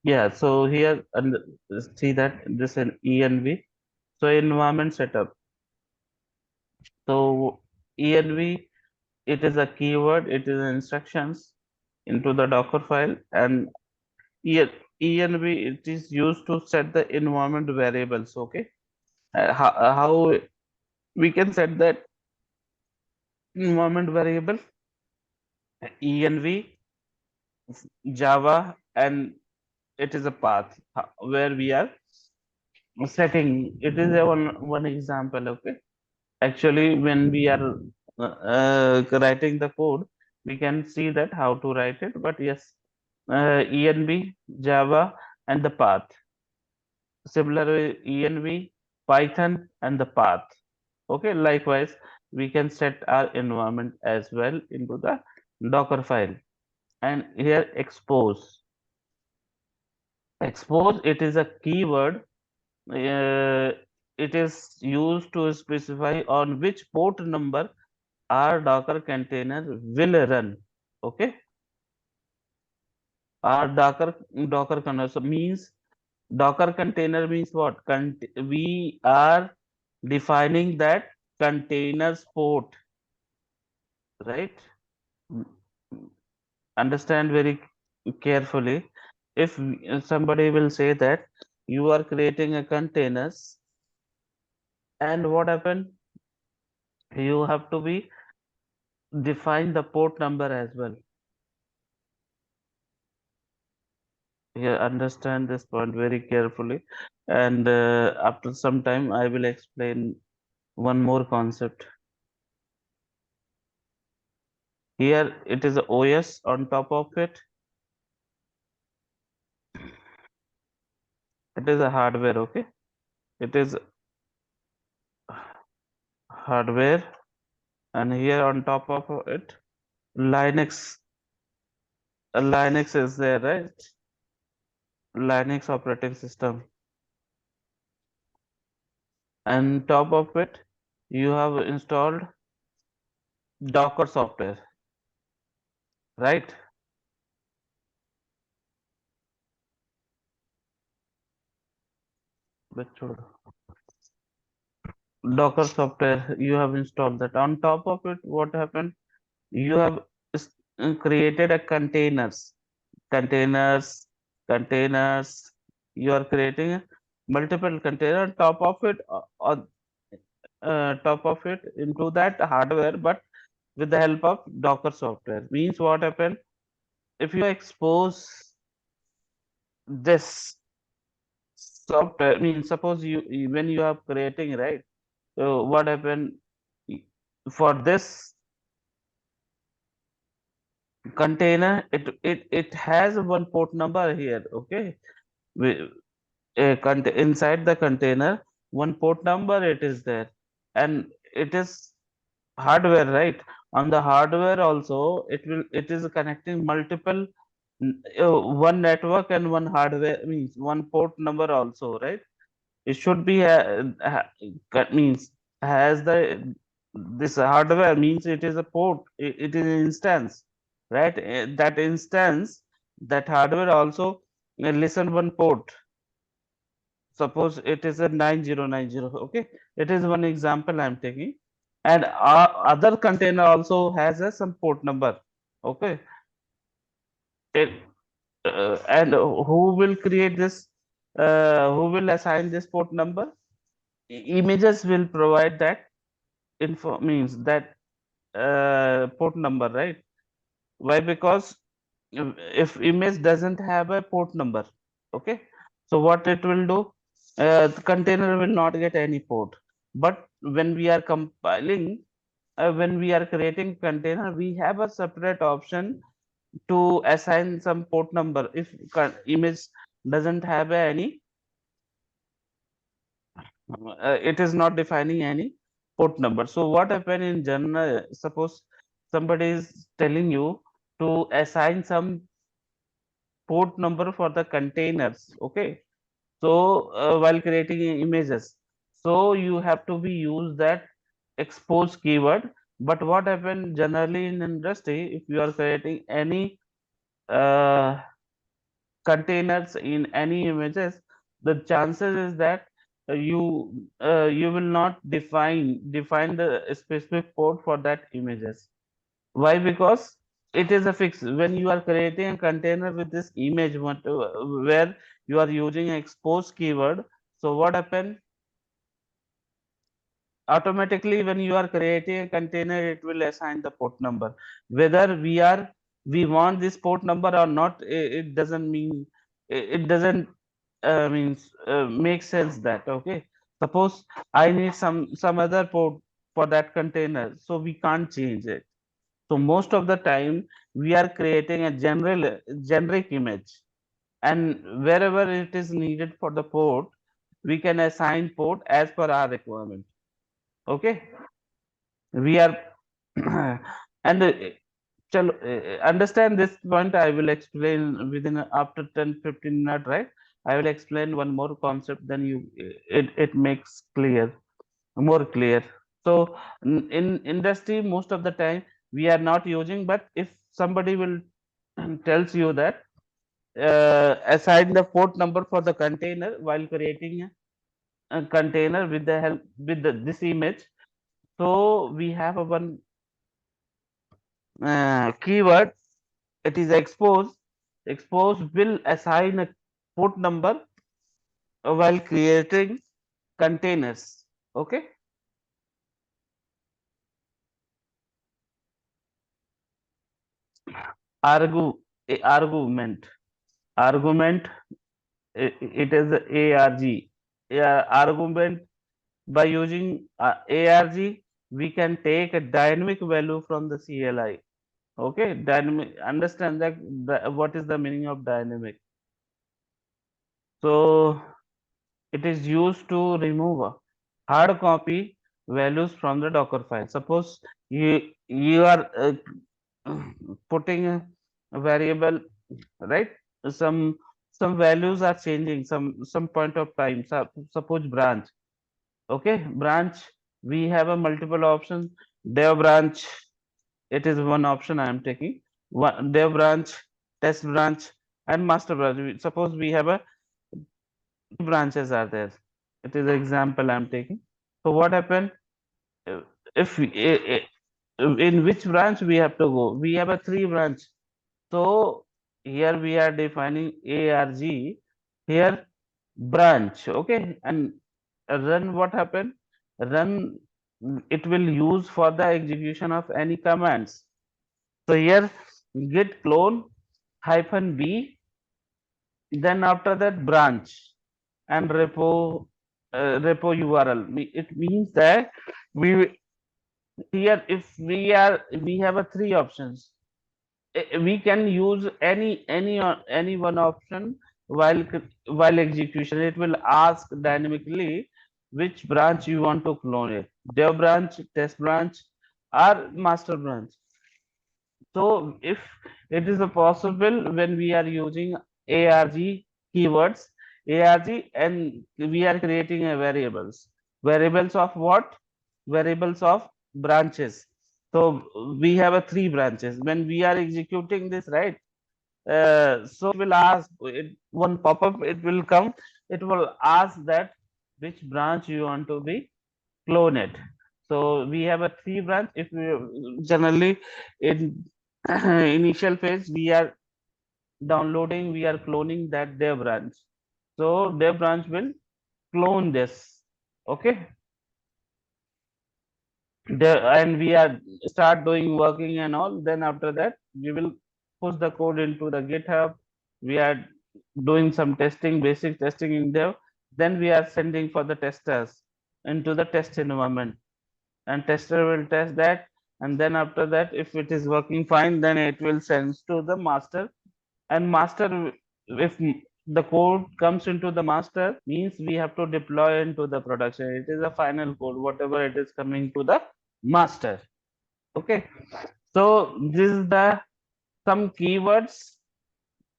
Yeah, so here and see that this is env. So environment setup. So env, it is a keyword, it is instructions into the Docker file, and E- env, it is used to set the environment variables. Okay, how we can set that environment variable? Env, Java, and it is a path where we are setting. It is a one example. Okay, actually, when we are writing the code, we can see that how to write it. But yes, env, Java, and the path. Similarly, env, Python, and the path. Okay, likewise, we can set our environment as well into the Docker file. And here expose. Expose, it is a keyword. Uh, it is used to specify on which port number our Docker container will run. Okay, our Docker container so means Docker container means what? We are defining that container's port, right? Mm, Understand very carefully. If somebody will say that you are creating a containers, and what happened? You have to be define the port number as well. Yeah, understand this point very carefully, and after some time I will explain one more concept. Here it is a OS. On top of it, it is a hardware. Okay, it is hardware, and here on top of it, Linux. Linux is there, right? Linux operating system, and top of it, you have installed Docker software, right? But Docker software, you have installed that. On top of it, what happened? You have created a containers, containers. You are creating multiple container on top of it into that hardware, but with the help of Docker software. Means what happened? If you expose this software, means suppose when you are creating, right? So what happened for this container? It has one port number here. Okay, we, inside the container, one port number it is there, and it is hardware, right? On the hardware also, it is connecting multiple one network and one hardware, means one port number also, right? It should be means has the this hardware, means it is a port, it is an instance, right? That instance, that hardware also listen one port. Suppose it is a 9090. Okay, it is one example I'm taking, and other container also has a some port number. Okay, it, and who will create this? Who will assign this port number? Images will provide that info, means that port number, right? Why? Because if image doesn't have a port number, okay, so what it will do, the container will not get any port. But when we are compiling, when we are creating container, we have a separate option to assign some port number if image doesn't have any, it is not defining any port number. So what happen in general, suppose somebody is telling you to assign some port number for the containers. Okay, so while creating images, so you have to be use that expose keyword. But what happen generally in industry, if you are creating any uh, containers in any images, the chances is that you will not define the specific port for that images. Why? Because it is a fix. When you are creating a container with this image where you are using expose keyword, so what happen? Automatically when you are creating a container, it will assign the port number. Whether we want this port number or not, it doesn't mean, it doesn't means make sense that, okay, suppose I need some other port for that container, so we can't change it. So most of the time we are creating a generic image, and wherever it is needed for the port, we can assign port as per our requirement. Okay, we are and understand this point. I will explain within after 10-15 minutes, right? I will explain one more concept, then it makes clear, more clear. So in industry most of the time we are not using, but if somebody will tells you that assign the port number for the container while creating a container with the help with this image, so we have a one keyword, it is expose will assign a port number while creating containers. Okay, argu argument, argument, it is arg, yeah, argument. By using arg we can take a dynamic value from the CLI. Okay, dynamic, understand that what is the meaning of dynamic. So it is used to remove hard copy values from the Docker file. Suppose you are putting a variable, right? Some some values are changing some point of time. Suppose branch. Okay, branch. We have a multiple option. Dev branch. It is one option I am taking. One dev branch, test branch, and master branch. Suppose we have a branches are there. It is an example I'm taking. So what happened uh, if in which branch we have to go? We have a three branch. So here we are defining arg here branch. Okay, and run, what happened? Run, it will use for the execution of any commands. So here git clone hyphen b, then after that branch and repo URL. It means that we here if we have a three options. We can use any one option while while execution. It will ask dynamically which branch you want to clone it. Dev branch, test branch, or master branch. So if it is a possible when we are using ARG keywords, ARG, and we are creating a variables. Variables of what? Variables of branches. So we have a three branches. When we are executing this, right? So it will ask one pop-up. It will come. It will ask that which branch you want to be clone it. So we have a three branch. If we generally in initial phase we are downloading, we are cloning that dev branch. So dev branch will clone this. Okay, and we are start doing working and all. Then after that we will push the code into the GitHub. We are doing some testing, basic testing in dev. Then we are sending for the testers into the test environment, and tester will test that, and then after that if it is working fine, then it will send to the master. And master, if the code comes into the master, means we have to deploy into the production. It is a final code whatever it is coming to the master. Okay, so this is the some keywords.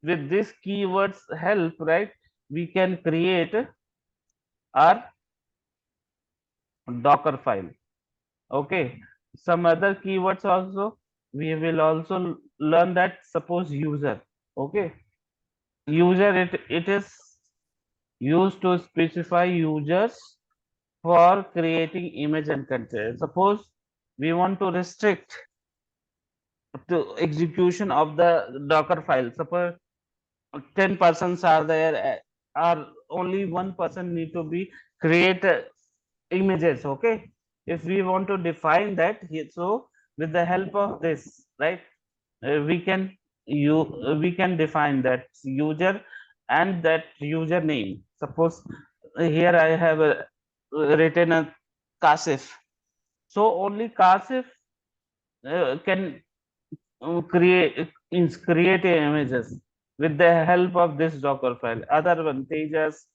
With these keywords help, right, we can create our Docker file. Okay, some other keywords also we will also learn that. Suppose user. Okay, User, it is used to specify users for creating image and content. Suppose we want to restrict to execution of the Docker file. Suppose 10 persons are there, or only one person need to be create images. Okay, if we want to define that, so with the help of this, right, we can we can define that user and that username. Suppose here I have written a Kasif, so only Kasif can create images with the help of this Docker file. Other one, Tejas,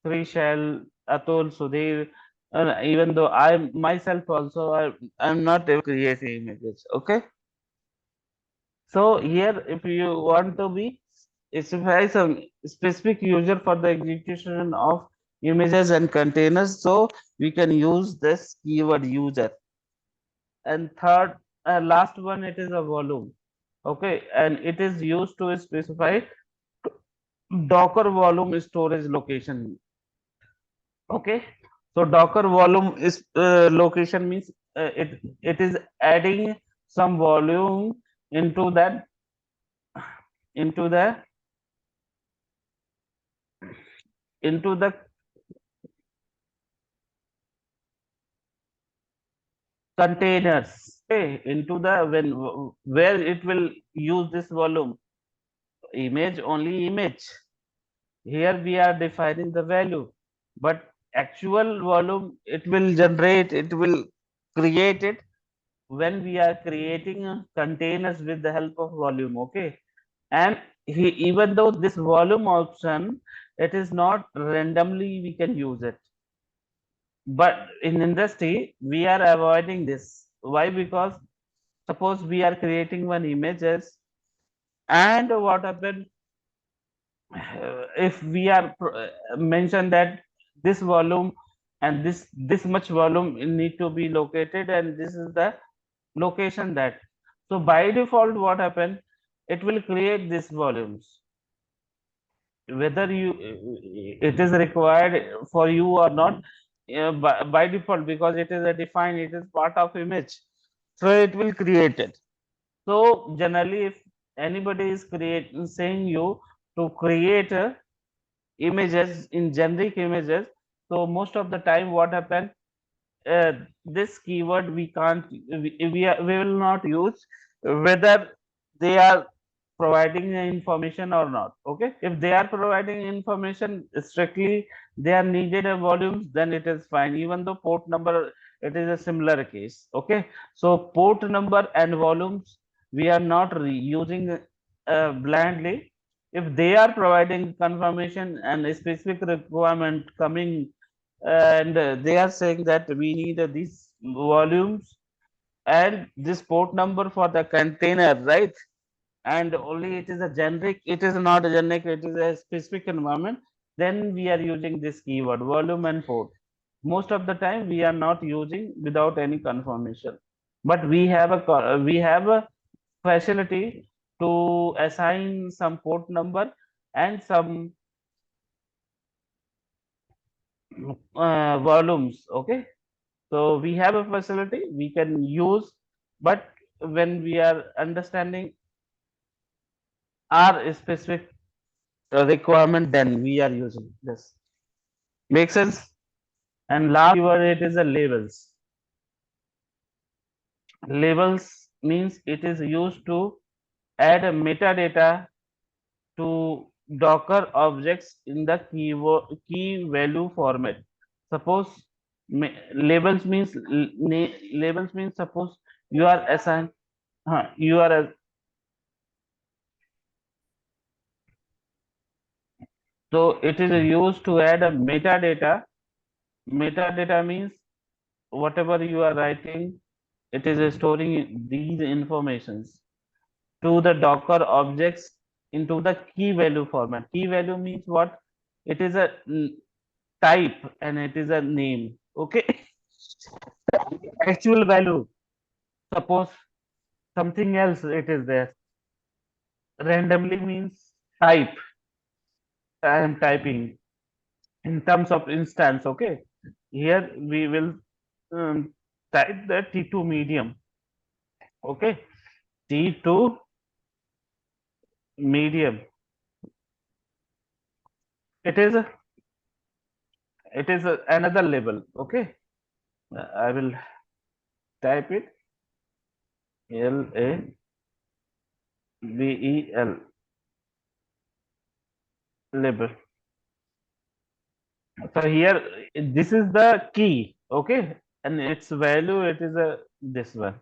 Shell, Atul, Sudhir, even though I myself also I'm not able to create images. Okay, so here if you want to be specify some specific user for the execution of images and containers, so we can use this keyword user. And third, last one, it is a volume. Okay, and it is used to specify Docker volume storage location. Okay, so Docker volume is location means it is adding some volume into that into the into the containers. Okay, into the when where it will use this volume. Image, only image. Here we are defining the value, but actual volume it will generate, it will create it when we are creating containers with the help of volume. Okay, and even though this volume option, it is not randomly we can use it, but in industry we are avoiding this. Why? Because suppose we are creating one images, and what happened if we are mention that this volume and this much volume need to be located, and this is the location that, so by default what happened, it will create these volumes whether you it is required for you or not, by default, because it is a defined, it is part of image, so it will create it. So generally if anybody is creating saying you to create images in generic images, so most of the time what happen, uh, this keyword we can't we will not use whether they are providing the information or not. Okay, if they are providing information strictly, they are needed a volumes, then it is fine, even though port number it is a similar case. Okay, so port number and volumes we are not using blindly. If they are providing confirmation and a specific requirement coming, and they are saying that we need these volumes and this port number for the container, right, and only it is a generic, it is not a generic, it is a specific environment, then we are using this keyword volume and port. Most of the time we are not using without any confirmation, but we have a facility to assign some port number and some volumes. Okay, so we have a facility we can use, but when we are understanding our specific requirement, then we are using this. Make sense? And last keyword, it is a labels. Labels means it is used to add a metadata to Docker objects in the key value format. Suppose labels means suppose you are assigned, you are so it is used to add a metadata. Metadata means whatever you are writing, it is storing these informations to the Docker objects into the key value format. Key value means what? It is a type and it is a name. Okay. Actual value. Suppose something else it is there. Randomly means type. I am typing in terms of instance. Okay, here we will type the T2 medium. Okay, T2 medium. It is a, another label. Okay, I will type it LABEL label. So here this is the key. Okay, and its value, it is a this one,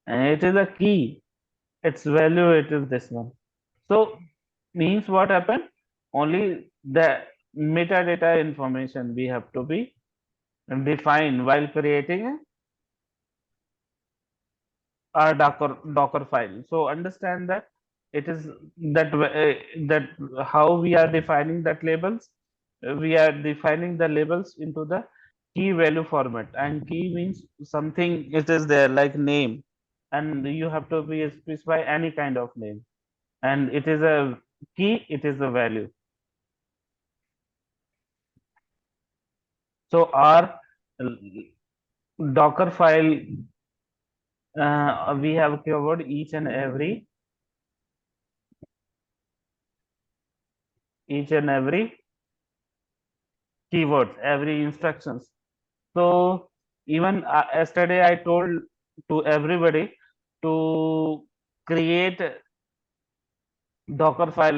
and it is a key. Its value, it is this one. So means what happened? Only the metadata information we have to be defined while creating a Docker file. So understand that it is that how we are defining that labels. We are defining the labels into the key value format, and key means something it is there like name, and you have to be specify any kind of name, and it is a key. It is a value. So our Docker file, we have covered each and every keywords, every instructions. So even yesterday I told to everybody to create Docker file, right?